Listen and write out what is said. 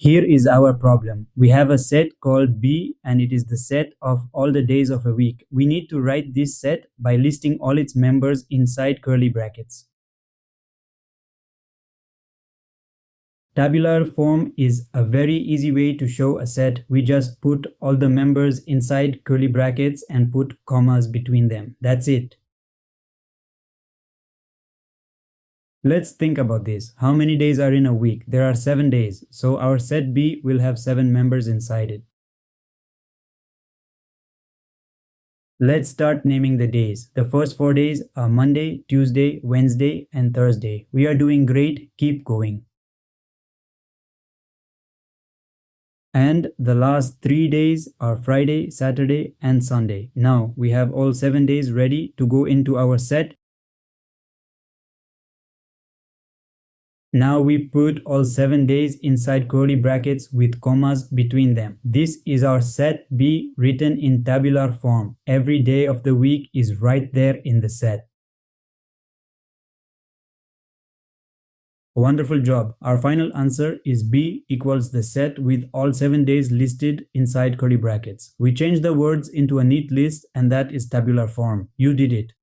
Here is our problem. We have a set called B and it is the set of all the days of a week. We need to write this set by listing all its members inside curly brackets. Tabular form is a very easy way to show a set. We just put all the members inside curly brackets and put commas between them. That's it. Let's think about this. How many days are in a week? There are 7 days, so our set B will have 7 members inside it. Let's start naming the days. The first 4 days are Monday, Tuesday, Wednesday, and Thursday. We are doing great. Keep going. And the last 3 days are Friday, Saturday, and Sunday. Now we have all 7 days ready to go into our set. Now we put all 7 days inside curly brackets with commas between them. This is our set B written in tabular form. Every day of the week is right there in the set. Wonderful job. Our final answer is B equals the set with all 7 days listed inside curly brackets. We changed the words into a neat list and that is tabular form. You did it.